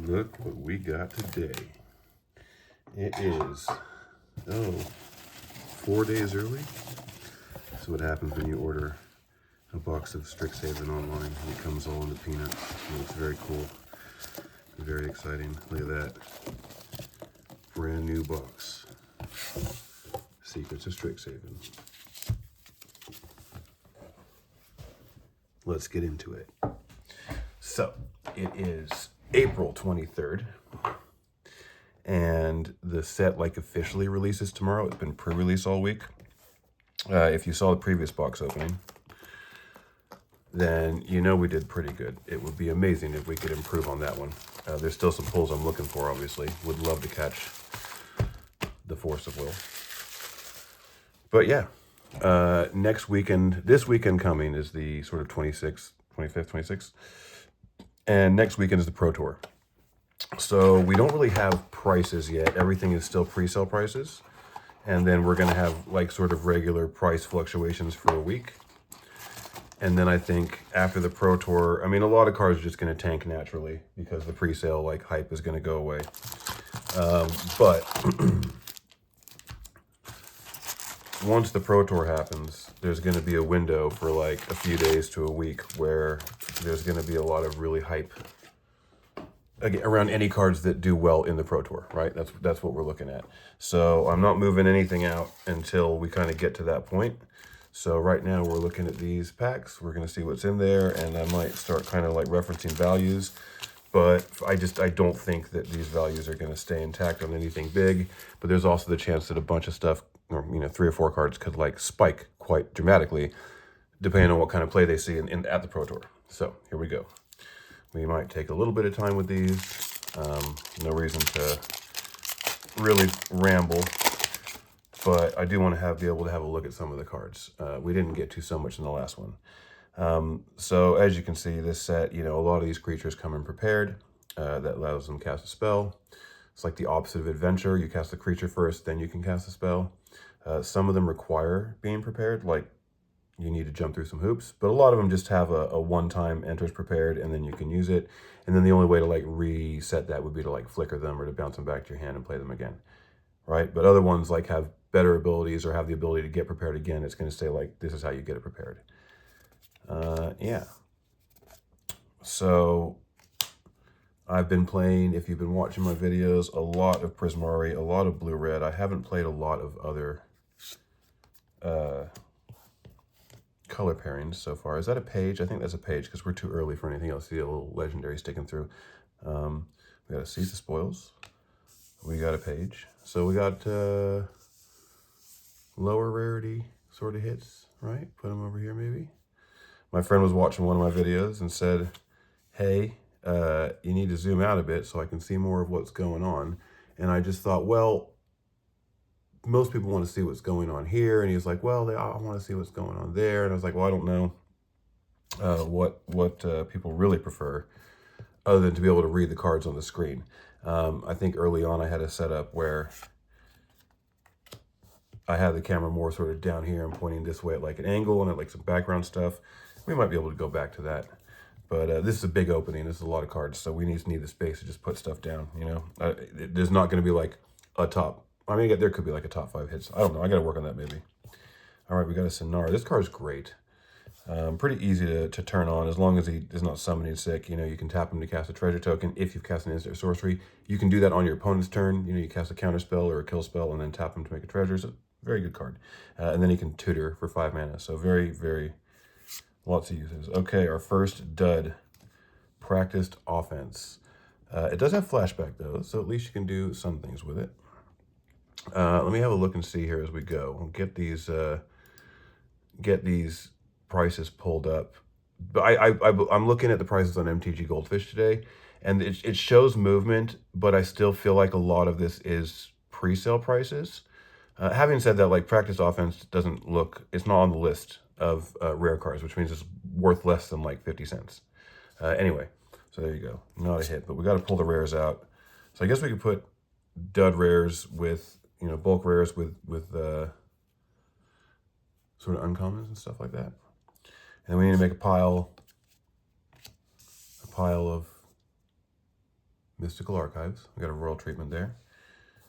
Look what we got today. It is, 4 days early. That's what happens when you order a box of Strixhaven online. It comes all in the peanuts. And it's very cool. Very exciting. Look at that. Brand new box. Secrets of Strixhaven. Let's get into it. So, it is April 23rd. And the set officially releases tomorrow. It's been pre-released all week. If you saw the previous box opening, then you know we did pretty good. It would be amazing if we could improve on that one. There's still some pulls I'm looking for, obviously. Would love to catch the Force of Will. But yeah, this weekend coming is the sort of 25th, 26th. And next weekend is the Pro Tour. So we don't really have prices yet. Everything is still pre-sale prices. And then we're going to have sort of regular price fluctuations for a week. And then I think after the Pro Tour, a lot of cars are just going to tank naturally because the pre-sale hype is going to go away. But once the Pro Tour happens, there's going to be a window for a few days to a week where there's going to be a lot of really hype around any cards that do well in the Pro Tour, right? That's what we're looking at. So I'm not moving anything out until we kind of get to that point. So right now we're looking at these packs. We're going to see what's in there, and I might start kind of referencing values. But I don't think that these values are going to stay intact on anything big. But there's also the chance that a bunch of stuff, or 3 or 4 cards could spike quite dramatically, depending on what kind of play they see at the Pro Tour. So here we go. We might take a little bit of time with these. No reason to really ramble, but I do want to be able to have a look at some of the cards. We didn't get to so much in the last one. So as you can see, this set, a lot of these creatures come in prepared. That allows them to cast a spell. It's like the opposite of adventure. You cast the creature first, then you can cast a spell. Some of them require being prepared, you need to jump through some hoops, but a lot of them just have a one-time enters prepared, and then you can use it. And then the only way to reset that would be to flicker them or to bounce them back to your hand and play them again, right? But other ones have better abilities or have the ability to get prepared again. It's going to say this is how you get it prepared. Yeah. So I've been playing, if you've been watching my videos, a lot of Prismari, a lot of blue-red. I haven't played a lot of other color pairings so far. Is that a page? I think that's a page because we're too early for anything else. See a little legendary sticking through. We got to Seize the Spoils. We got a page. So we got lower rarity sort of hits, right? Put them over here maybe. My friend was watching one of my videos and said, hey, you need to zoom out a bit so I can see more of what's going on. And I just thought, well, most people want to see what's going on here. And he was like, well, I want to see what's going on there. And I was like, well, I don't know what people really prefer other than to be able to read the cards on the screen. I think early on I had a setup where I had the camera more sort of down here and pointing this way at an angle and at some background stuff. We might be able to go back to that. But this is a big opening. This is a lot of cards. So we need the space to just put stuff down, There's not going to be a top. There could be a top 5 hits. I don't know. I got to work on that maybe. All right, we got a Sonar. This card's great. Pretty easy to turn on as long as he is not summoning sick. You can tap him to cast a treasure token if you've cast an instant or sorcery. You can do that on your opponent's turn. You cast a counter spell or a kill spell and then tap him to make a treasure. It's a very good card. And then he can tutor for 5 mana. So very, very lots of uses. Okay, our first dud. Practiced Offense. It does have flashback though, so at least you can do some things with it. Let me have a look and see here as we go. We'll get these prices pulled up. But I'm looking at the prices on MTG Goldfish today, and it shows movement, but I still feel like a lot of this is pre-sale prices. Having said that, Practiced Offense it's not on the list of rare cards, which means it's worth less than 50 cents. Anyway, so there you go. Not a hit, but we got to pull the rares out. So I guess we could put dud rares with bulk rares with sort of uncommons and stuff like that. And then we need to make a pile of Mystical Archives. We got a royal treatment there.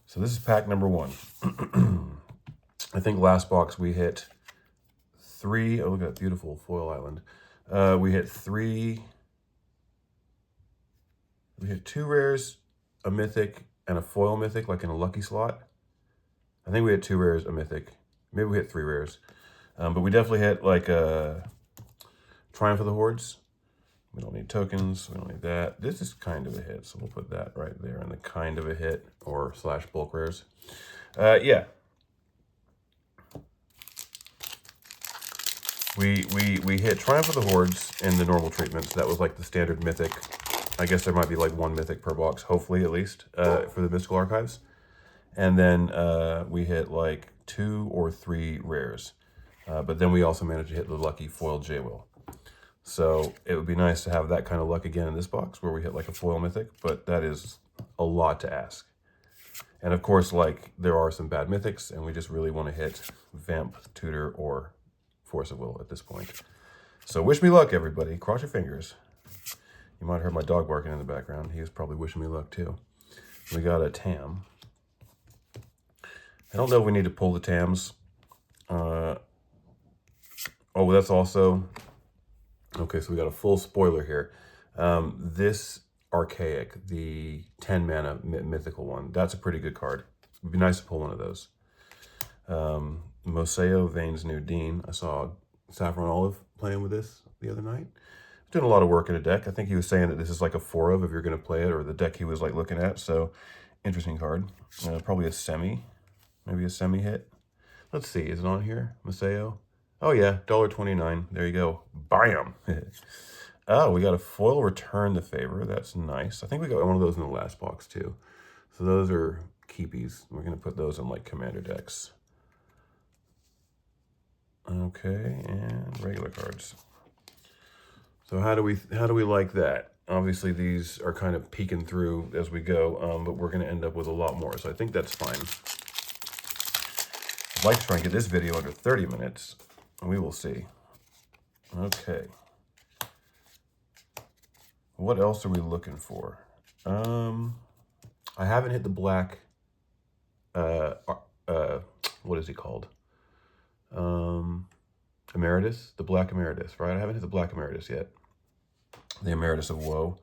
So this is pack number 1. I think last box we hit 3. Oh, look at that beautiful foil island. We hit 3. We hit 2 rares, a mythic, and a foil mythic, like in a lucky slot. I think we hit 2 rares, a mythic. Maybe we hit 3 rares. But we definitely hit like a Triumph of the Hordes. We don't need tokens. We don't need that. This is kind of a hit, so we'll put that right there in the kind of a hit or / bulk rares. Yeah. We hit Triumph of the Hordes in the normal treatments. That was like the standard mythic. I guess there might be like 1 mythic per box, hopefully at least, for the Mystical Archives. And then we hit like 2 or 3 rares. But then we also managed to hit the lucky foil J-Will. So it would be nice to have that kind of luck again in this box where we hit like a foil mythic, but that is a lot to ask. And of course, like, there are some bad mythics, and we just really want to hit Vamp, Tutor, or Force of Will at this point. So wish me luck, everybody. Cross your fingers. You might have heard my dog barking in the background. He was probably wishing me luck too. We got a Tam. I don't know if we need to pull the Tams. Oh, that's also... Okay, so we got a full spoiler here. This Archaic, the 10 mana mythical one, that's a pretty good card. It'd be nice to pull one of those. Moseo Vane's New Dean. I saw Saffron Olive playing with this the other night. Doing a lot of work in a deck. I think he was saying that this is like a 4 of if you're going to play it, or the deck he was like looking at. So, interesting card. Probably a semi. Maybe a semi hit. Let's see. Is it on here? Moseo? Oh yeah, $1.29. There you go. Bam! Oh, we got a foil Return the Favor. That's nice. I think we got one of those in the last box too. So those are keepies. We're going to put those in like commander decks. Okay, and regular cards. So how do we like that? Obviously these are kind of peeking through as we go, but we're going to end up with a lot more. So I think that's fine. I'd like to try and get this video under 30 minutes. We will see. Okay. What else are we looking for? I haven't hit the black, what is he called? Emeritus? The Black Emeritus, right? I haven't hit the Black Emeritus yet. The Emeritus of Woe.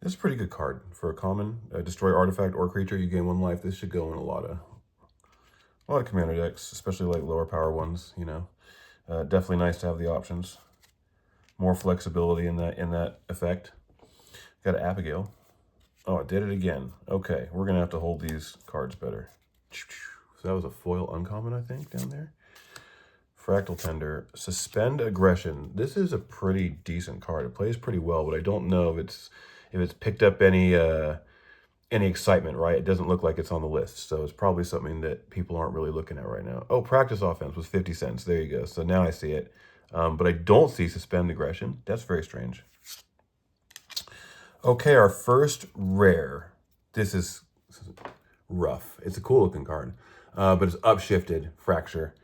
It's a pretty good card for a common. Destroy artifact or creature, you gain 1 life. This should go in a lot of commander decks, especially like lower power ones, you know. Definitely nice to have the options. More flexibility in that effect. Got an Abigail. Oh, I did it again. Okay, we're gonna have to hold these cards better. So that was a foil uncommon, I think, down there. Fractal Tender. Suspend Aggression. This is a pretty decent card. It plays pretty well, but I don't know if it's picked up any excitement, right? It doesn't look like it's on the list, so it's probably something that people aren't really looking at right now. Oh, Practice Offense was 50 cents. There you go. So now I see it. But I don't see Suspend Aggression. That's very strange. Okay, our first rare. This is rough. It's a cool looking card, but it's Upshifted Fracture.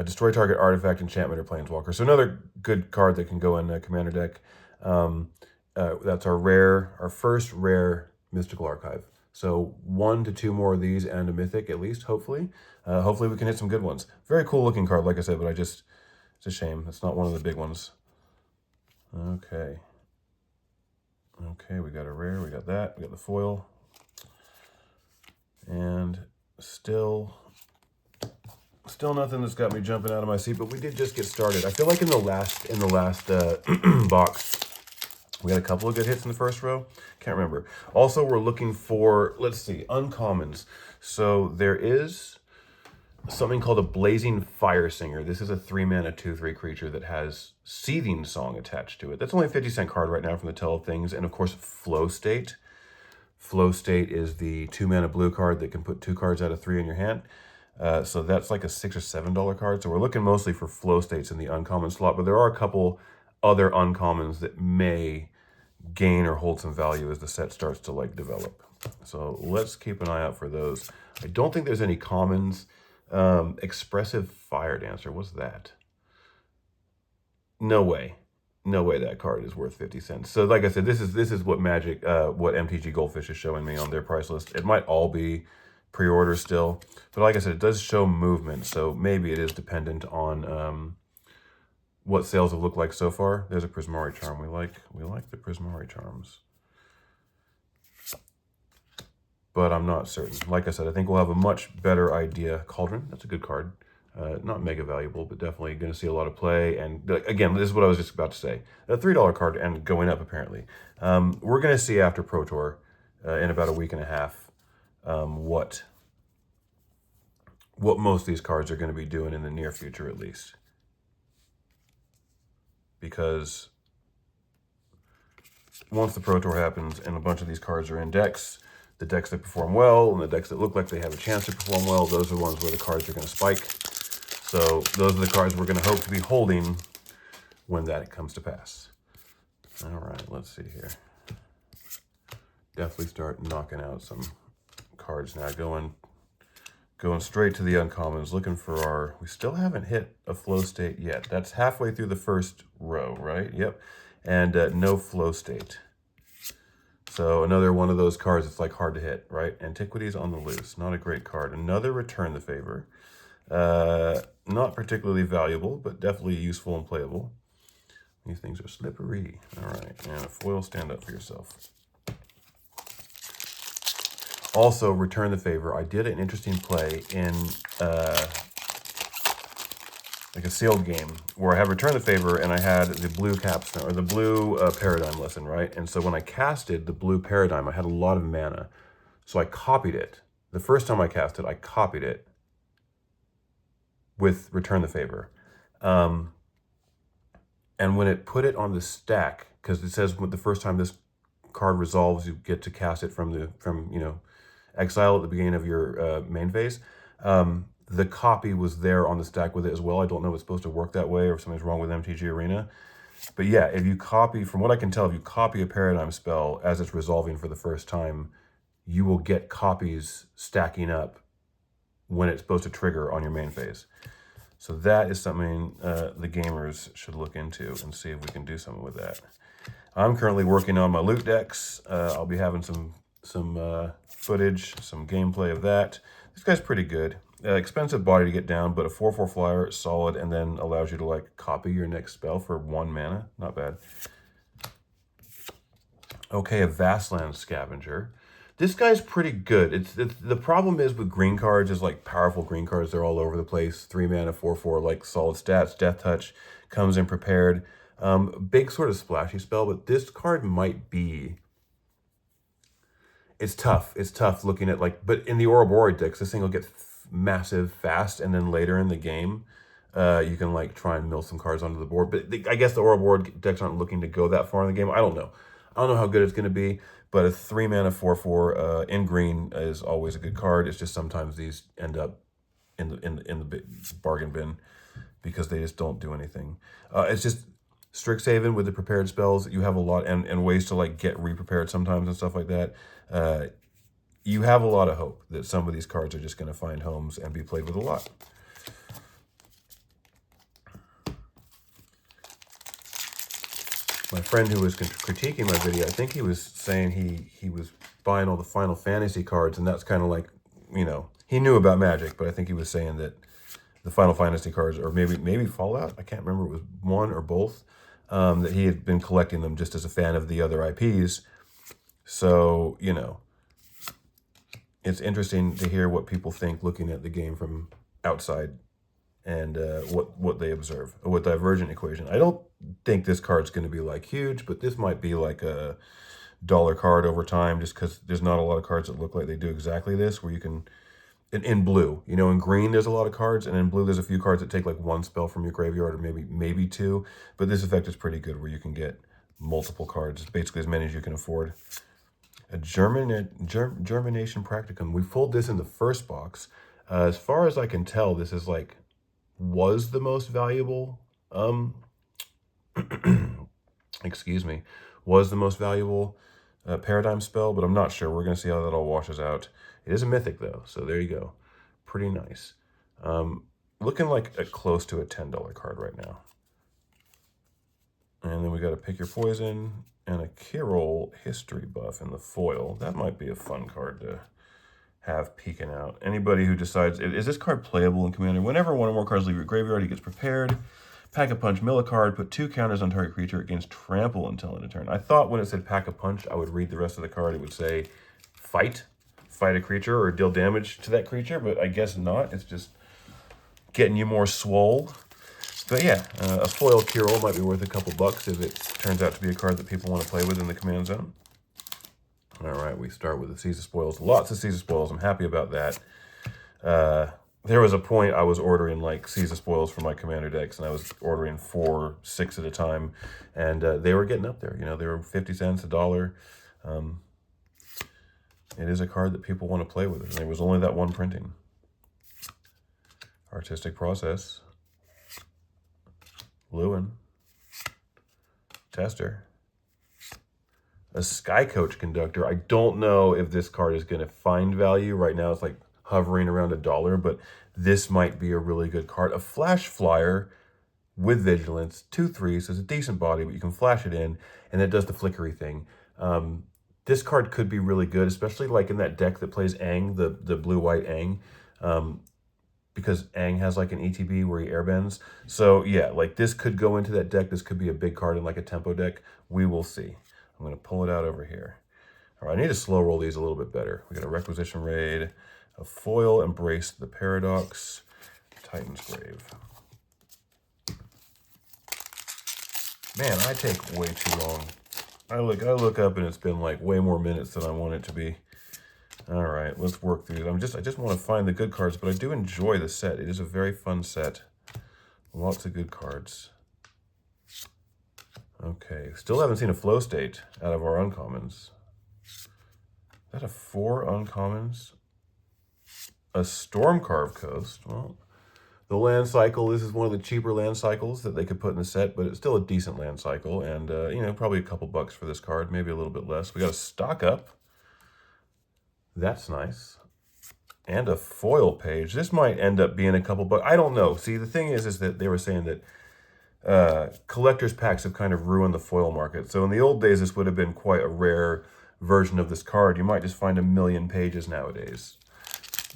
Destroy target artifact, enchantment, or planeswalker. So another good card that can go in a commander deck. That's our first rare Mystical Archive. So 1 to 2 more of these and a mythic at least, hopefully. Hopefully we can hit some good ones. Very cool looking card, like I said, but it's a shame. It's not one of the big ones. Okay. Okay, we got a rare, we got that, we got the foil. And still nothing that's got me jumping out of my seat, but we did just get started. I feel like in the last box, we had a couple of good hits in the first row. Can't remember. Also, we're looking for, let's see, uncommons. So there is something called a Blazing Fire Singer. This is a 3-mana 2/3 creature that has Seething Song attached to it. That's only a 50-cent card right now from the Tell of Things. And of course, Flow State. Flow State is the 2-mana blue card that can put 2 cards out of 3 in your hand. So that's like a $6 or $7 card. So we're looking mostly for Flow States in the uncommon slot, but there are a couple other uncommons that may gain or hold some value as the set starts to like develop. So let's keep an eye out for those. I don't think there's any commons. Expressive Fire Dancer, what's that? No way. no way that card is worth 50 cents. So like I said, this is what Magic, what MTG Goldfish is showing me on their price list. It might all be pre-order still, but like I said, it does show movement, so maybe it is dependent on what sales have looked like so far. There's a Prismari charm. We like the Prismari charms, but I'm not certain. Like I said, I think we'll have a much better idea. Cauldron, that's a good card. Not mega valuable, but definitely going to see a lot of play. And again, this is what I was just about to say. A $3 card and going up, apparently. We're going to see after Pro Tour in about a week and a half what most of these cards are going to be doing in the near future, at least. Because once the Pro Tour happens and a bunch of these cards are in decks, the decks that perform well and the decks that look like they have a chance to perform well, those are the ones where the cards are going to spike. So those are the cards we're going to hope to be holding when that comes to pass. All right, let's see here. Definitely start knocking out some cards now. Going straight to the uncommons, looking for our... We still haven't hit a flow state yet. That's halfway through the first row, right? Yep. And no flow state. So another one of those cards that's like hard to hit, right? Antiquities on the Loose. Not a great card. Another Return the Favor. Not particularly valuable, but definitely useful and playable. These things are slippery. All right, and a foil, stand up for yourself. Also, Return the Favor. I did an interesting play in like a sealed game where I had Return the Favor and I had the blue capstone or the blue paradigm lesson, right? And so when I casted the blue paradigm, I had a lot of mana. So I copied it. The first time I cast it, I copied it with Return the Favor. And when it put it on the stack, because it says the first time this card resolves, you get to cast it from you know, exile at the beginning of your main phase. The copy was there on the stack with it as well. I don't know if it's supposed to work that way or if something's wrong with MTG Arena. But yeah, if you copy, from what I can tell, if you copy a paradigm spell as it's resolving for the first time, you will get copies stacking up when it's supposed to trigger on your main phase. So that is something the gamers should look into and see if we can do something with that. I'm currently working on my loot decks. I'll be having some footage, some gameplay of that. This guy's pretty good. Expensive body to get down, but a 4/4 flyer, solid, and then allows you to like copy your next spell for 1 mana. Not bad. Okay, a Vastland Scavenger. This guy's pretty good. It's the problem is with green cards is like powerful green cards. They're all over the place. 3 mana, 4/4, like solid stats. Death Touch comes in prepared. Big sort of splashy spell, but this card might be... It's tough. It's tough looking at like... But in the Ouroboros decks, this thing will get massive fast, and then later in the game, you can like try and mill some cards onto the board. But I guess the Ouroboros decks aren't looking to go that far in the game. I don't know. I don't know how good it's going to be. But a 3 mana 4/4 in green is always a good card. It's just sometimes these end up in the bargain bin because they just don't do anything. It's just Strixhaven with the prepared spells. You have a lot and ways to like get re-prepared sometimes and stuff like that. You have a lot of hope that some of these cards are just going to find homes and be played with a lot. My friend who was critiquing my video, I think he was saying he was buying all the Final Fantasy cards, and that's kind of like, you know, he knew about Magic, but I think he was saying that the Final Fantasy cards, or maybe Fallout, I can't remember, it was one or both, that he had been collecting them just as a fan of the other IPs. So, you know, it's interesting to hear what people think looking at the game from outside and what they observe with Divergent Equation. I don't think this card's going to be like huge, but this might be like a $1 card over time, just because there's not a lot of cards that look like they do exactly this, where you can, in blue, you know, in green there's a lot of cards, and in blue there's a few cards that take like 1 spell from your graveyard, or maybe 2, but this effect is pretty good where you can get multiple cards, basically as many as you can afford. A Germination Practicum. We pulled this in the first box. As far as I can tell, this is like, was the most valuable, excuse me, was the most valuable paradigm spell, but I'm not sure. We're going to see how that all washes out. It is a mythic though, so there you go. Pretty nice. Looking like close to a $10 card right now. And then we got a Pick Your Poison and a Carol History buff in the foil. That might be a fun card to have peeking out. Anybody who decides, is this card playable in Commander? Whenever one or more cards leave your graveyard, he gets prepared. Pack-a-Punch, mill a card, put 2 counters on target creature, against trample until end of turn. I thought when it said Pack-a-Punch, I would read the rest of the card. It would say fight a creature or deal damage to that creature, but I guess not. It's just getting you more swole. But yeah, a foil Kirill might be worth a couple bucks if it turns out to be a card that people want to play with in the command zone. All right, we start with the Seize the Spoils. Lots of Seize the Spoils. I'm happy about that. There was a point I was ordering like Seize the Spoils for my commander decks, and I was ordering 4, 6 at a time, and they were getting up there. You know, they were 50 cents, $1. It is a card that people want to play with, and there was only that one printing. Artistic Process. Lewin. Tester. A Sky Coach Conductor. I don't know if this card is going to find value. Right now it's like hovering around $1, but this might be a really good card. A Flash Flyer with Vigilance, 2/3, so it's a decent body, but you can flash it in, and it does the flickery thing. This card could be really good, especially like in that deck that plays Aang, the blue-white Aang, because Aang has like an ETB where he airbends. So yeah, like this could go into that deck. This could be a big card in like a tempo deck. We will see. I'm going to pull it out over here. All right, I need to slow roll these a little bit better. We got a Requisition Raid, a foil Embrace the Paradox, Titan's Grave. Man, I take way too long. I look up and it's been like way more minutes than I want it to be. All right, let's work through it. I just want to find the good cards, but I do enjoy the set. It is a very fun set. Lots of good cards. Okay, still haven't seen a Flow State out of our uncommons. Is that a 4 uncommons? A Stormcarved Coast. Well, the land cycle, this is one of the cheaper land cycles that they could put in the set, but it's still a decent land cycle. And, you know, probably a couple bucks for this card, maybe a little bit less. We got a Stock Up. That's nice. And a foil page. This might end up being a couple bucks. I don't know. See, the thing is that they were saying that collector's packs have kind of ruined the foil market. So in the old days, this would have been quite a rare version of this card. You might just find 1,000,000 pages nowadays.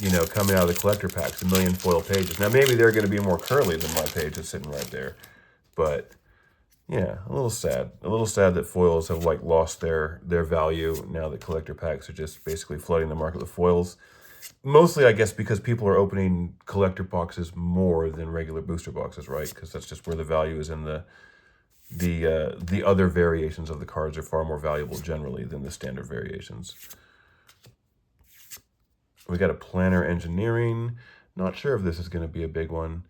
You know, coming out of the collector packs, 1,000,000 foil pages. Now, maybe they're going to be more curly than my page that's sitting right there. But, yeah, a little sad. A little sad that foils have, like, lost their value now that collector packs are just basically flooding the market with foils. Mostly, I guess, because people are opening collector boxes more than regular booster boxes, right? Because that's just where the value is in the other variations of the cards are far more valuable generally than the standard variations. We got a Planner Engineering. Not sure if this is going to be a big one,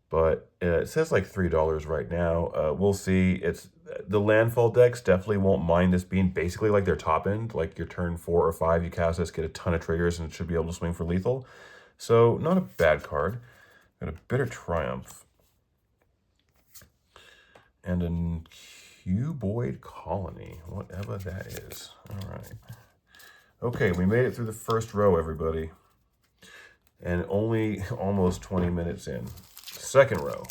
but it says like $3 right now. We'll see. It's the landfall decks definitely won't mind this being basically like their top end. Like your turn 4 or 5, you cast this, get a ton of triggers, and it should be able to swing for lethal. So not a bad card. Got a Bitter Triumph. And a Cuboid Colony, whatever that is. All right. Okay, we made it through the first row, everybody. And only almost 20 minutes in. Second row.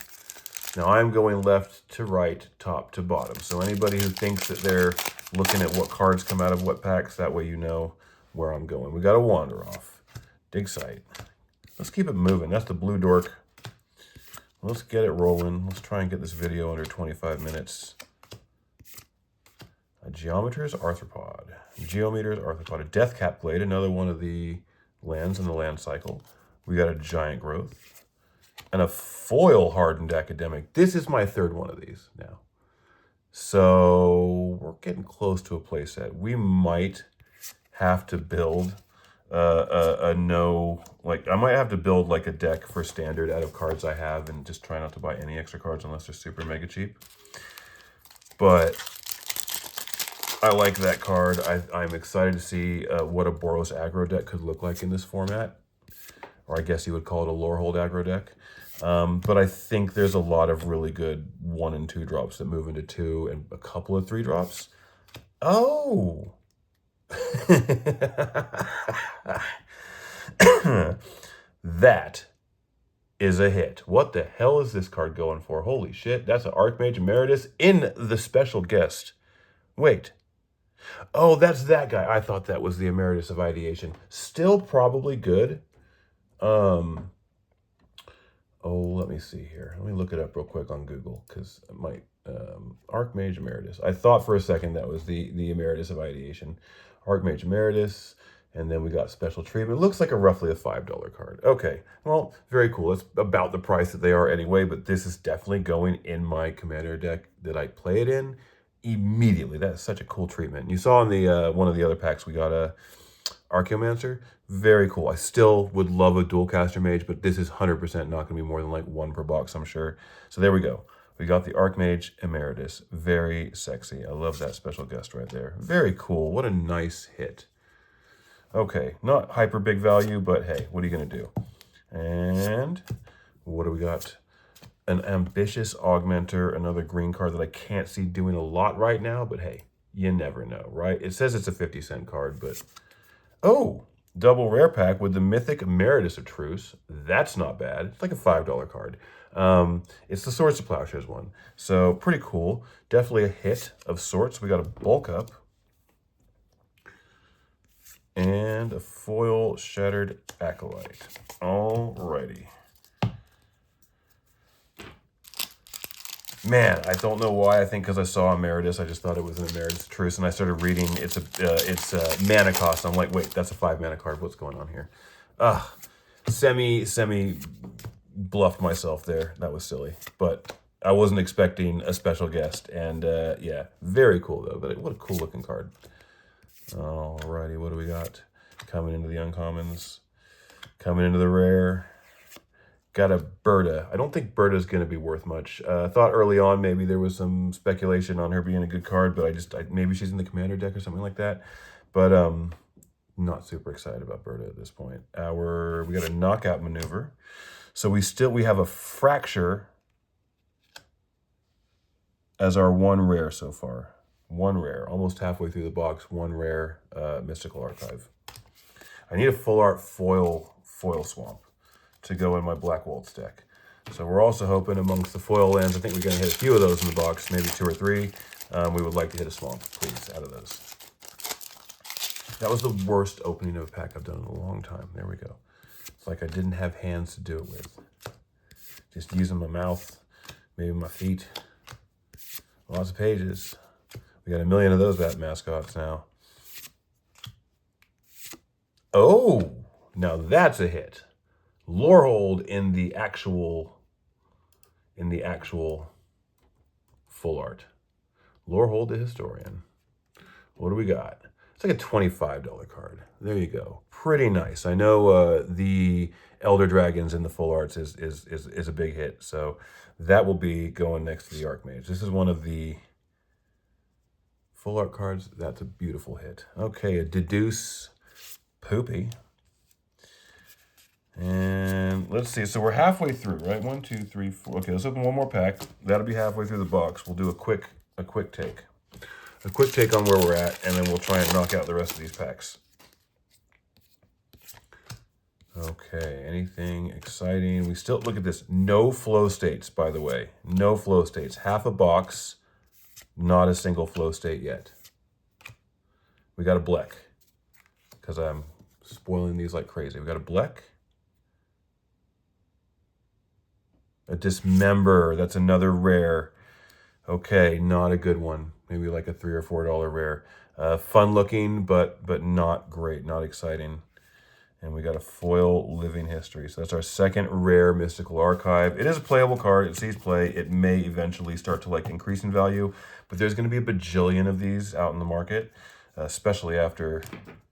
Now I'm going left to right, top to bottom. So anybody who thinks that they're looking at what cards come out of what packs, that way you know where I'm going. We got a Wander Off. Dig Site. Let's keep it moving. That's the Blue Dork. Let's get it rolling. Let's try and get this video under 25 minutes. A Geometer's Arthropod. Geometer's Arthropod. A Deathcap Blade, another one of the lands in the land cycle. We got a Giant Growth. And a foil hardened Academic. This is my third one of these now. So we're getting close to a playset. We might have to build I might have to build like a deck for standard out of cards I have and just try not to buy any extra cards unless they're super mega cheap. But I like that card. I'm excited to see what a Boros aggro deck could look like in this format. Or I guess you would call it a Lorehold aggro deck. But I think there's a lot of really good 1 and 2 drops that move into 2 and a couple of 3 drops. Oh! That is a hit. What the hell is this card going for? Holy shit, that's an Archmage Emeritus in the special guest. Wait. Oh, that's that guy. I thought that was the Emeritus of Ideation. Still probably good. Oh, let me see here. Let me look it up real quick on Google, because it might... Archmage Emeritus. I thought for a second that was the Emeritus of Ideation. Archmage Emeritus, and then we got Special Treatment. Looks like roughly a $5 card. Okay, well, very cool. It's about the price that they are anyway, but this is definitely going in my Commander deck that I play it in immediately. That's such a cool treatment. You saw in the one of the other packs we got a Archaeomancer. Very cool. I still would love a dual caster mage, but this is 100% not going to be more than like one per box, I'm sure. So there we go. We got the Archmage Emeritus. Very sexy. I love that special guest right there. Very cool. What a nice hit. Okay, not hyper big value, but hey, what are you going to do? And what do we got? An Ambitious Augmenter, another green card that I can't see doing a lot right now, but hey, you never know, right? It says it's a 50-cent card, but... Oh, double rare pack with the Mythic Emeritus of Truce. That's not bad. It's like a $5 card. It's the Swords to Plowshares one. So pretty cool. Definitely a hit of sorts. We got a bulk up. And a foil Shattered Acolyte. Alrighty. Man, I don't know why. I think because I saw Emeritus, I just thought it was an Emeritus of Truce, and I started reading it's a mana cost. I'm like, wait, that's a 5 mana card. What's going on here? Semi bluffed myself there. That was silly, but I wasn't expecting a special guest, and yeah, very cool though. But what a cool looking card. Alrighty, what do we got? Coming into the uncommons, coming into the rare. Got a Berta. I don't think Berta's going to be worth much. I thought early on maybe there was some speculation on her being a good card, but maybe she's in the Commander deck or something like that. But not super excited about Berta at this point. We got a Knockout Maneuver. So we have a Fracture as our one rare so far. One rare, almost halfway through the box. One rare Mystical Archive. I need a full art foil swamp to go in my Black Waltz deck. So we're also hoping amongst the foil lands, I think we're going to hit a few of those in the box, maybe 2 or 3. We would like to hit a swamp, please, out of those. That was the worst opening of a pack I've done in a long time. There we go. It's like I didn't have hands to do it with. Just using my mouth, maybe my feet. Lots of pages. We got a million of those Bat Mascots now. Oh, now that's a hit. Lorehold in the actual full art. Lorehold the Historian. What do we got? It's like a $25 card. There you go. Pretty nice. I know the Elder Dragons in the full arts is a big hit, so that will be going next to the Archmage. This is one of the full art cards. That's a beautiful hit. Okay, a Deduce Poopy. And let's see, so we're halfway through, right? 1, 2, 3, 4. Okay, let's open one more pack. That'll be halfway through the box. We'll do a quick take. A quick take on where we're at, and then we'll try and knock out the rest of these packs. Okay, anything exciting? We still, look at this, no flow states, by the way. No flow states. Half a box, not a single flow state yet. We got a Bleck, because I'm spoiling these like crazy. We got a Bleck. A Dismember, that's another rare. Okay, not a good one. Maybe like a $3 or $4 rare. Fun looking, but not great, not exciting. And we got a foil Living History. So that's our second rare Mystical Archive. It is a playable card. It sees play. It may eventually start to like increase in value, but there's going to be a bajillion of these out in the market, especially after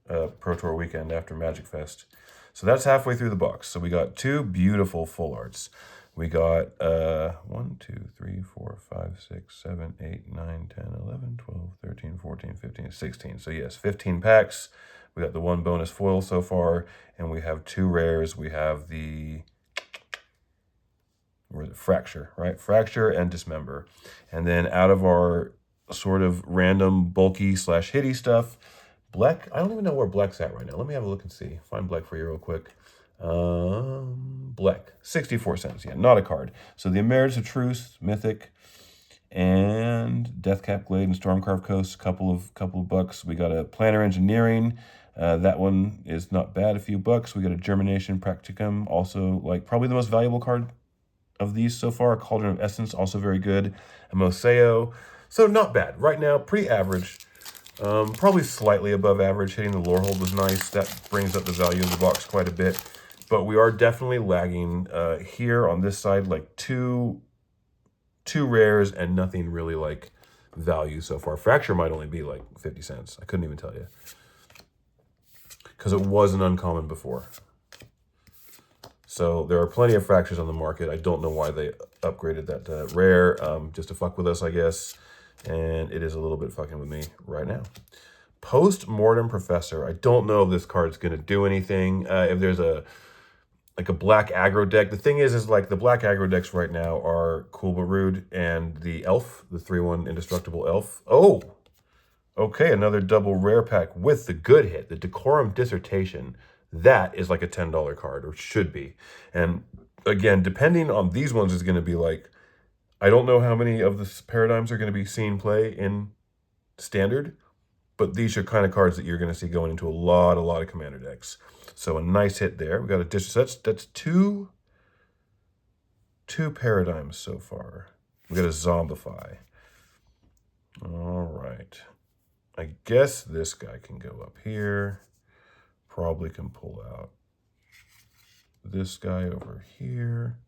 Pro Tour weekend, after Magic Fest. So that's halfway through the box. So we got 2 beautiful full arts. We got 1, 2, 3, 4, 5, 6, 7, 8, 9, 10, 11, 12, 13, 14, 15, 16. So yes, 15 packs. We got the 1 bonus foil so far, and we have 2 rares. We have the Fracture, right? Fracture and Dismember. And then out of our sort of random bulky / hitty stuff, Bleck. I don't even know where Bleck's at right now. Let me have a look and see. Find Bleck for you real quick. Black, 64 cents. Yeah, not a card. So the Emeritus of Truce, Mythic, and Deathcap Glade and Stormcarved Coast, couple of bucks. We got a Planner Engineering. That one is not bad, a few bucks. We got a Germination Practicum, also like probably the most valuable card of these so far. Cauldron of Essence, also very good. A Moseo, so not bad. Right now, pretty average. Probably slightly above average. Hitting the Lorehold was nice. That brings up the value of the box quite a bit. But we are definitely lagging here on this side, like two rares and nothing really like value so far. Fracture might only be like 50 cents. I couldn't even tell you. Because it wasn't uncommon before. So there are plenty of fractures on the market. I don't know why they upgraded that rare, just to fuck with us, I guess. And it is a little bit fucking with me right now. Post-Mortem Professor. I don't know if this card's going to do anything. If there's a black aggro deck. The thing is like the black aggro decks right now are Cool But Rude and the Elf, the 3/1 Indestructible Elf. Oh, okay, another double rare pack with the good hit, the Decorum Dissertation. That is like a $10 card, or should be. And again, depending on these ones is going to be like, I don't know how many of the paradigms are going to be seen play in Standard, but these are kind of cards that you're going to see going into a lot of Commander decks. So a nice hit there. We got a dish. That's two paradigms so far. We got a Zombify. All right. I guess this guy can go up here. Probably can pull out this guy over here.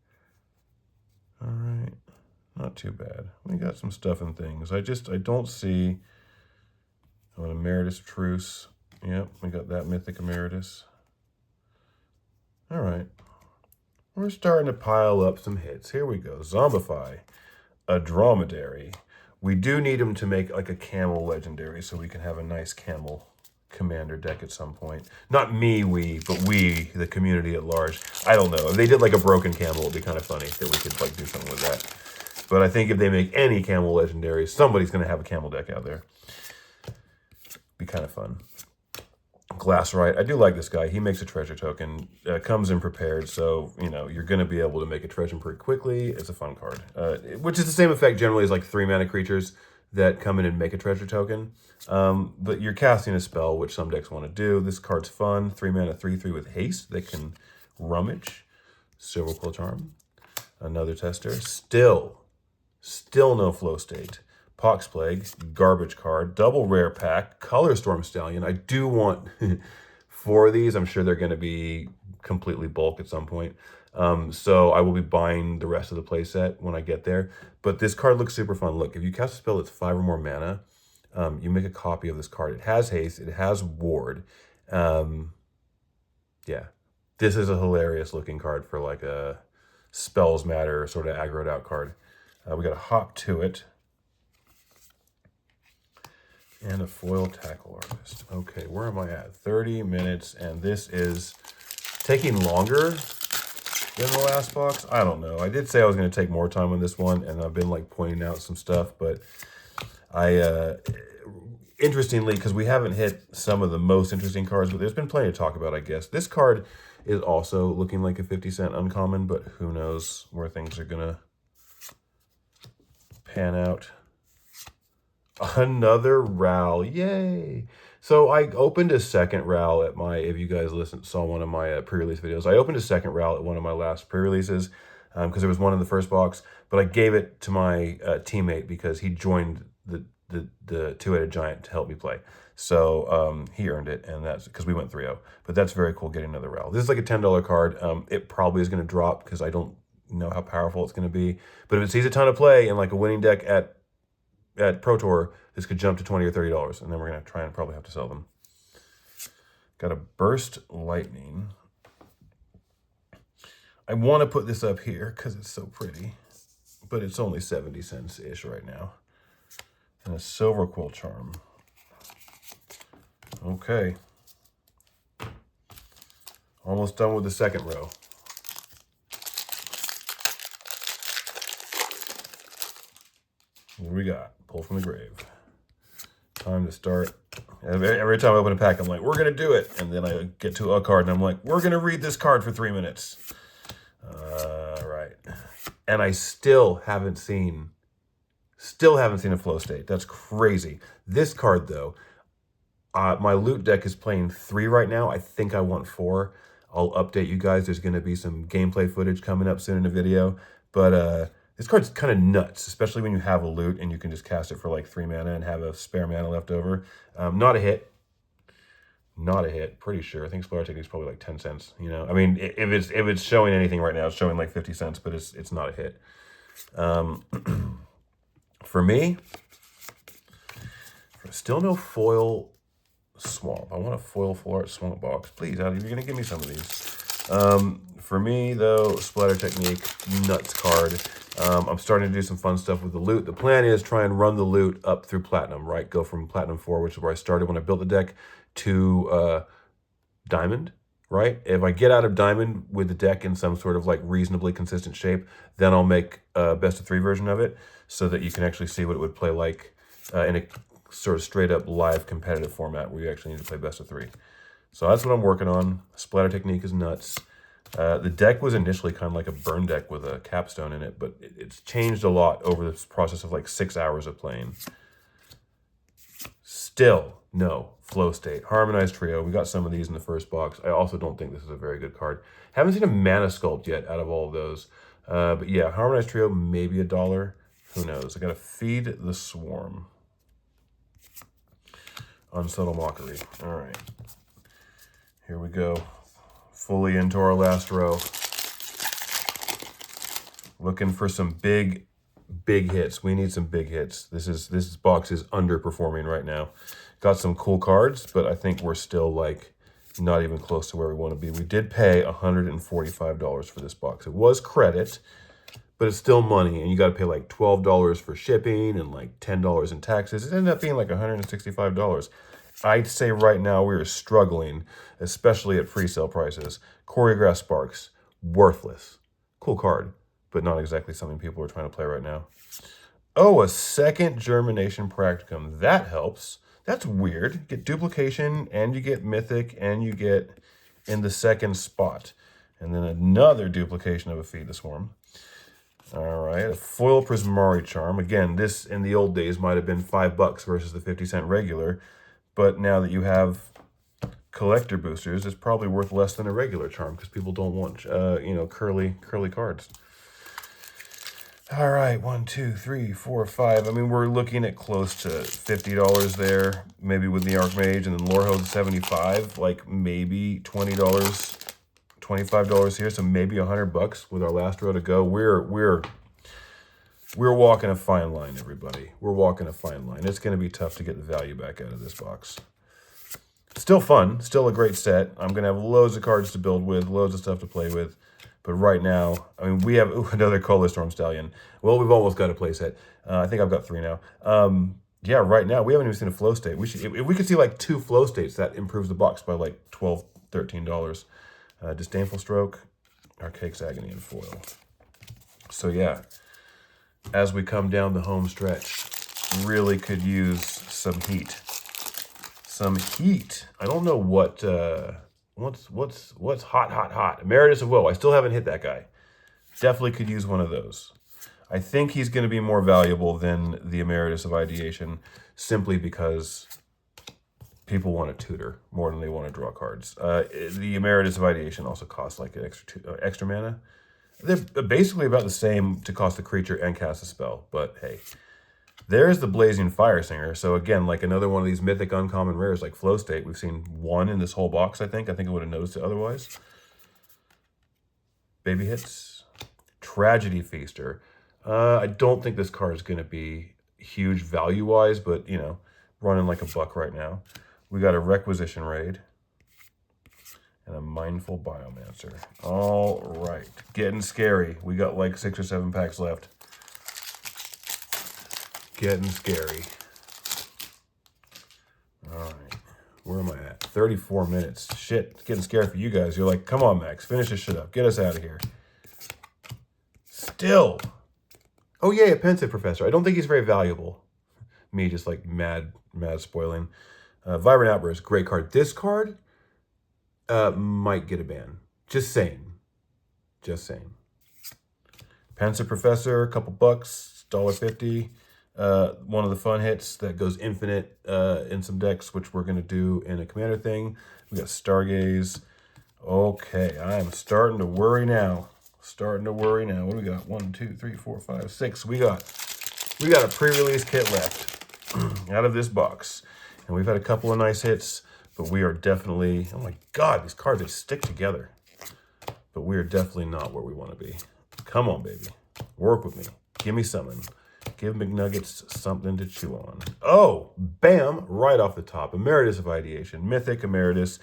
All right. Not too bad. We got some stuff and things. I don't see an Emeritus Truce. Yep, we got that Mythic Emeritus. All right. We're starting to pile up some hits. Here we go. Zombify, a Dromedary. We do need him to make like a camel legendary so we can have a nice camel commander deck at some point. Not me, but we, the community at large. I don't know. If they did like a broken camel, it'd be kind of funny that we could like do something with that. But I think if they make any camel legendary, somebody's going to have a camel deck out there. Be kind of fun. Glassrite. I do like this guy. He makes a treasure token. Comes in prepared, so you know you're going to be able to make a treasure pretty quickly. It's a fun card, which is the same effect generally as like 3-mana creatures that come in and make a treasure token. But you're casting a spell, which some decks want to do. This card's fun. 3-mana 3/3 with haste that can rummage. Silver Quill Charm. Another tester. Still no flow state. Pox Plague, garbage card, double rare pack, Color Storm Stallion. I do want 4 of these. I'm sure they're going to be completely bulk at some point. So I will be buying the rest of the playset when I get there. But this card looks super fun. Look, if you cast a spell that's 5 or more mana, you make a copy of this card. It has haste. It has ward. Yeah. This is a hilarious looking card for like a Spells Matter sort of aggroed out card. We got a Hop to it. And a foil tackle artist. Okay, where am I at? 30 minutes, and this is taking longer than the last box. I don't know. I did say I was going to take more time on this one, and I've been like pointing out some stuff, but interestingly, because we haven't hit some of the most interesting cards, but there's been plenty to talk about, I guess. This card is also looking like a 50-cent uncommon, but who knows where things are going to pan out. Another RAL, yay! So I opened a second RAL at my, if you guys saw one of my pre-release videos, I opened a second RAL at one of my last pre-releases because there was one in the first box, but I gave it to my teammate because he joined the Two-Headed Giant to help me play. So he earned it, and that's because we went 3-0. But that's very cool getting another RAL. This is like a $10 card. It probably is going to drop because I don't know how powerful it's going to be. But if it sees a ton of play in like a winning deck at Pro Tour, this could jump to $20 or $30, and then we're going to try and probably have to sell them. Got a Burst Lightning. I want to put this up here because it's so pretty, but it's only 70 cents-ish right now. And a Silver Quill Charm. Okay. Almost done with the second row. What do we got? Pull from the grave. Time to start Every time I open a pack, I'm like, we're going to do it. And then I get to a card and I'm like, we're going to read this card for 3 minutes. Right. And I still haven't seen a flow state. That's crazy. This card, though, my loot deck is playing 3 right now. I think I want 4. I'll update you guys. There's going to be some gameplay footage coming up soon in the video. But this card's kind of nuts, especially when you have a loot and you can just cast it for like 3 mana and have a spare mana left over. Not a hit. Not a hit, pretty sure. I think Splatter Technique is probably like 10 cents. You know, I mean, if it's showing anything right now, it's showing like 50 cents, but it's not a hit. For me, still no foil swamp. I want a foil full art swamp box. Please, you're going to give me some of these. For me, though, Splatter Technique, nuts card. I'm starting to do some fun stuff with the loot. The plan is try and run the loot up through Platinum, right? Go from Platinum 4, which is where I started when I built the deck, to Diamond, right? If I get out of Diamond with the deck in some sort of like reasonably consistent shape, then I'll make a best of 3 version of it so that you can actually see what it would play like in a sort of straight up live competitive format where you actually need to play best of 3. So that's what I'm working on. Splatter Technique is nuts. The deck was initially kind of like a burn deck with a capstone in it, but it's changed a lot over this process of like 6 hours of playing. Still no flow state. Harmonized Trio. We got some of these in the first box. I also don't think this is a very good card. Haven't seen a mana sculpt yet out of all of those. But yeah, Harmonized Trio, maybe $1. Who knows? I gotta feed the swarm. Unsubtle Mockery. All right. Here we go. Fully into our last row. Looking for some big hits. We need some big hits. This box is underperforming right now. Got some cool cards, but I think we're still like not even close to where we want to be. We did pay $145 for this box. It was credit, but it's still money, and you got to pay like $12 for shipping and like $10 in taxes. It ended up being like $165. I'd say right now we are struggling, especially at pre-sale prices. Choreographed Sparks, worthless. Cool card, but not exactly something people are trying to play right now. Oh, a second Germination Practicum. That helps. That's weird. Get duplication, and you get mythic, and you get in the second spot. And then another duplication of a Feed the Swarm. All right, a foil Prismari Charm. Again, this in the old days might have been $5 versus the 50-cent regular. But now that you have collector boosters, it's probably worth less than a regular charm because people don't want, curly cards. All right, 1, 2, 3, 4, 5. I mean, we're looking at close to $50 there, maybe with the Archmage, and then Lorehold $75, like maybe $20, $25 here, so maybe $100 with our last row to go. We're walking a fine line, everybody. We're walking a fine line. It's going to be tough to get the value back out of this box. Still fun. Still a great set. I'm going to have loads of cards to build with, loads of stuff to play with. But right now, I mean, we have another Color Storm Stallion. Well, we've almost got a play set. I think I've got 3 now. Yeah, right now, we haven't even seen a flow state. If we could see like 2 flow states, that improves the box by like $12, $13. Disdainful Stroke, Archaic's Agony, and foil. So yeah, as we come down the home stretch, really could use some heat. Some heat. I don't know what's hot. Emeritus of Woe. I still haven't hit that guy. Definitely could use one of those. I think he's going to be more valuable than the Emeritus of Ideation simply because people want to tutor more than they want to draw cards. The Emeritus of Ideation also costs like an extra mana. They're basically about the same to cost a creature and cast a spell, but hey. There's the Blazing Fire Singer. So again, like another one of these mythic uncommon rares like Flow State. We've seen 1 in this whole box, I think. I think I would have noticed it otherwise. Baby hits. Tragedy Feaster. I don't think this card is going to be huge value-wise, but, you know, running like $1 right now. We got a Requisition Raid. And a Mindful Biomancer. All right. Getting scary. We got like 6 or 7 packs left. Getting scary. All right. Where am I at? 34 minutes. Shit. It's getting scary for you guys. You're like, come on, Max. Finish this shit up. Get us out of here. Still. Oh, yeah, a Pensive Professor. I don't think he's very valuable. Me just like mad spoiling. Vibrant Outburst, great card. This card might get a ban. Just saying. Just saying. Panzer Professor, a couple bucks, $1.50. One of the fun hits that goes infinite in some decks, which we're going to do in a commander thing. We got Stargaze. Okay, I am starting to worry now. Starting to worry now. What do we got? 1, 2, 3, 4, 5, 6. We got a pre-release kit left out of this box. And we've had a couple of nice hits, but we are definitely, oh my God, these cards, they stick together. But we are definitely not where we want to be. Come on, baby. Work with me. Give me something. Give McNuggets something to chew on. Oh, bam, right off the top. Emeritus of Ideation. Mythic Emeritus.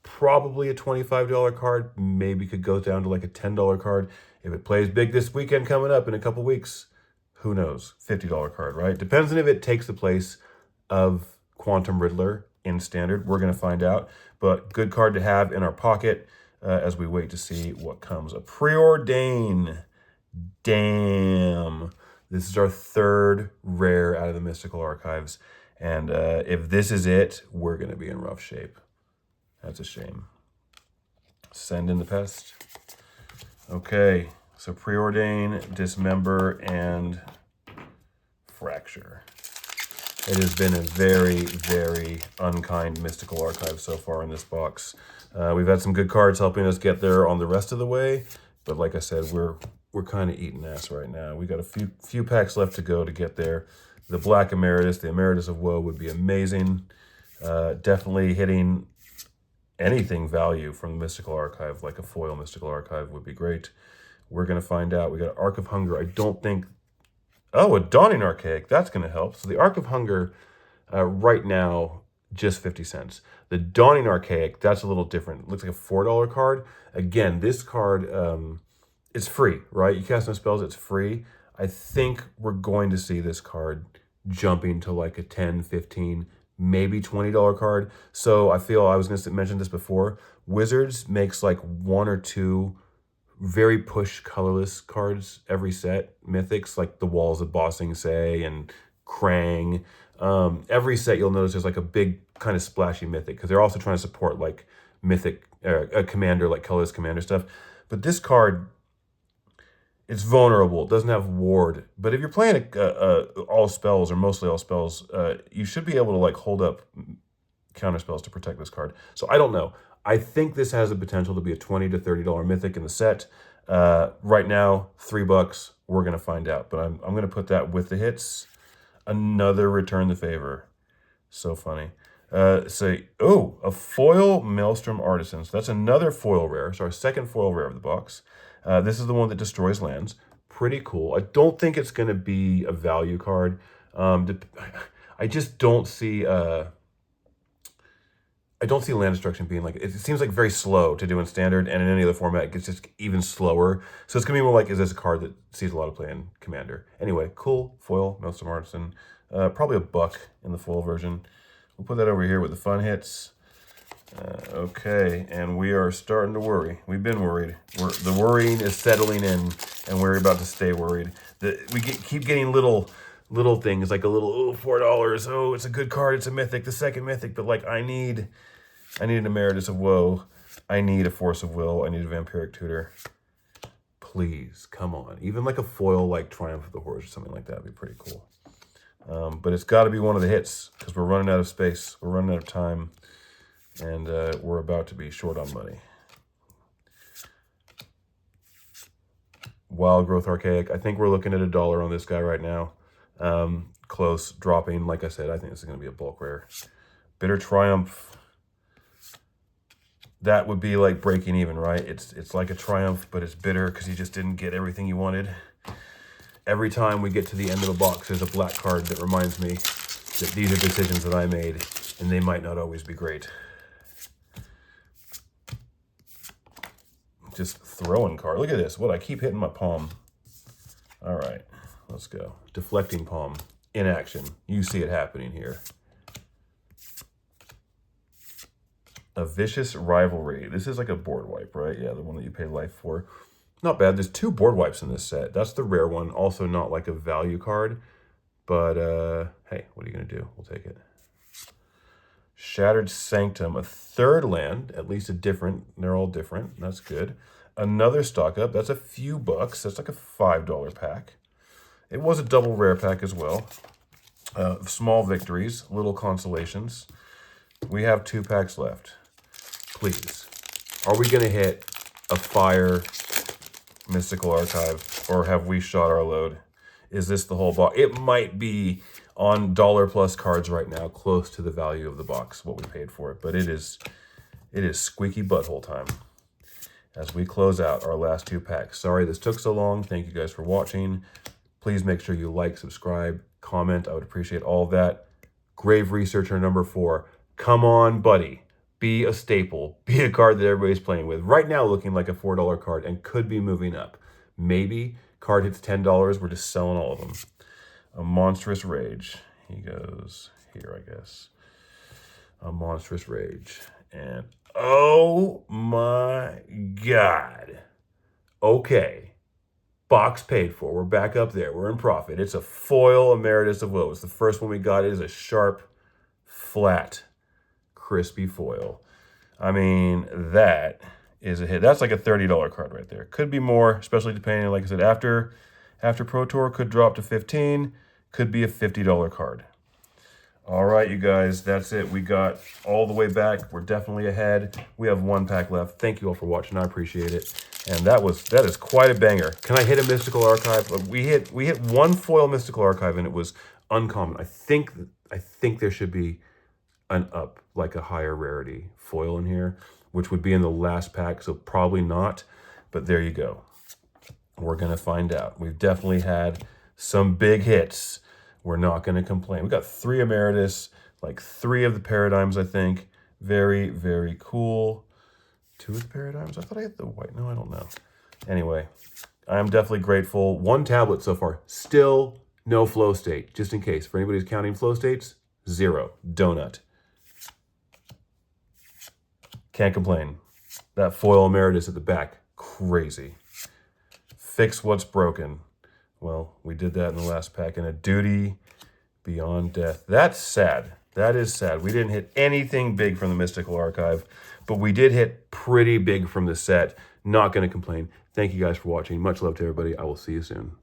Probably a $25 card. Maybe could go down to like a $10 card. If it plays big this weekend coming up in a couple weeks, who knows? $50 card, right? Depends on if it takes the place of Quantum Riddler in Standard. We're going to find out. But good card to have in our pocket as we wait to see what comes. A Preordain. Damn. This is our third rare out of the Mystical Archives. And if this is it, we're going to be in rough shape. That's a shame. Send in the Pest. Okay, so Preordain, Dismember, and Fracture. It has been a very, very unkind Mystical Archive so far in this box. We've had some good cards helping us get there on the rest of the way, but like I said, we're kind of eating ass right now. We got a few packs left to go to get there. The Black Emeritus, the Emeritus of Woe would be amazing. Definitely hitting anything value from the Mystical Archive, like a foil Mystical Archive, would be great. We're going to find out. We got Arc of Hunger. I don't think... Oh, a Dawning Archaic. That's going to help. So the Arc of Hunger, right now, just 50 cents. The Dawning Archaic, that's a little different. It looks like a $4 card. Again, this card is free, right? You cast no spells, it's free. I think we're going to see this card jumping to like a 10, 15, maybe $20 card. So I feel, I was going to mention this before, Wizards makes like 1 or 2 very push colorless cards every set. Mythics, like the Walls of Bossing Say and Krang. Every set you'll notice there's like a big kind of splashy mythic because they're also trying to support like mythic, a commander, like colorless commander stuff. But this card, it's vulnerable. It doesn't have ward. But if you're playing all spells or mostly all spells, you should be able to like hold up counter spells to protect this card. So I don't know. I think this has the potential to be a $20 to $30 mythic in the set. Right now, $3. We're gonna find out. But I'm gonna put that with the hits. Another Return the Favor. So funny. A foil Maelstrom Artisan. So that's another foil rare. So our second foil rare of the box. This is the one that destroys lands. Pretty cool. I don't think it's going to be a value card. I just don't see... I don't see land destruction being like... It seems like very slow to do in Standard, and in any other format, it gets just even slower. So it's going to be more like, is this a card that sees a lot of play in Commander? Anyway, cool. Foil, Maelstrom Artisan. Probably $1 in the foil version. We'll put that over here with the fun hits. Okay, and we are starting to worry. We've been worried. The worrying is settling in, and we're about to stay worried. Keep getting little things, like a little, $4. Oh, it's a good card. It's a mythic, the second mythic. But like, I need an Emeritus of Woe. I need a Force of Will. I need a Vampiric Tutor. Please, come on. Even like a foil, like Triumph of the Horse or something like that would be pretty cool. But it's got to be one of the hits because we're running out of space. We're running out of time. And we're about to be short on money. Wild Growth Archaic. I think we're looking at $1 on this guy right now. Close, dropping. Like I said, I think this is going to be a bulk rare. Bitter Triumph. That would be like breaking even, right? It's like a Triumph, but it's bitter because you just didn't get everything you wanted. Every time we get to the end of a box, there's a black card that reminds me that these are decisions that I made, and they might not always be great. Just throwing card. Look at this. What? I keep hitting my palm. All right, let's go. Deflecting Palm in action. You see it happening here. A Vicious Rivalry. This is like a board wipe, right? Yeah, the one that you pay life for. Not bad. There's 2 board wipes in this set. That's the rare one. Also not like a value card. But, hey, what are you going to do? We'll take it. Shattered Sanctum, a third land, at least a different. They're all different. That's good. Another stock up. That's a few bucks. That's like a $5 pack. It was a double rare pack as well. Small victories, little consolations. We have 2 packs left. Please. Are we going to hit a fire Mystical Archive, or have we shot our load? Is this the whole box? It might be on $+ cards right now, close to the value of the box, what we paid for it. But it is squeaky butthole time as we close out our last 2 packs. Sorry this took so long. Thank you guys for watching. Please make sure you like, subscribe, comment. I would appreciate all of that. Grave Researcher number 4. Come on, buddy. Be a staple. Be a card that everybody's playing with. Right now looking like a $4 card and could be moving up. Maybe card hits $10. We're just selling all of them. A Monstrous Rage. He goes here, I guess. A Monstrous Rage. And oh my God. Okay. Box paid for. We're back up there. We're in profit. It's a foil Emeritus of Woes. The first one we got is a sharp, flat, crispy foil. I mean, that is a hit. That's like a $30 card right there. Could be more, especially depending, like I said, after Pro Tour, could drop to $15. Could be a $50 card. All right, you guys, that's it. We got all the way back. We're definitely ahead. We have 1 pack left. Thank you all for watching. I appreciate it. And that is quite a banger. Can I hit a Mystical Archive? We hit 1 foil Mystical Archive, and it was uncommon. I think there should be an up, like a higher rarity foil in here, which would be in the last pack, so probably not. But there you go. We're gonna find out. We've definitely had some big hits. We're not going to complain. We got 3 Emeritus, like 3 of the Paradigms, I think. Very, very cool. 2 of the Paradigms? I thought I had the white. No, I don't know. Anyway, I am definitely grateful. 1 tablet so far. Still no flow state, just in case. For anybody who's counting flow states, 0. Donut. Can't complain. That foil Emeritus at the back, crazy. Fix what's broken. Well, we did that in the last pack. And a Duty Beyond Death. That's sad. That is sad. We didn't hit anything big from the Mystical Archive, but we did hit pretty big from the set. Not going to complain. Thank you guys for watching. Much love to everybody. I will see you soon.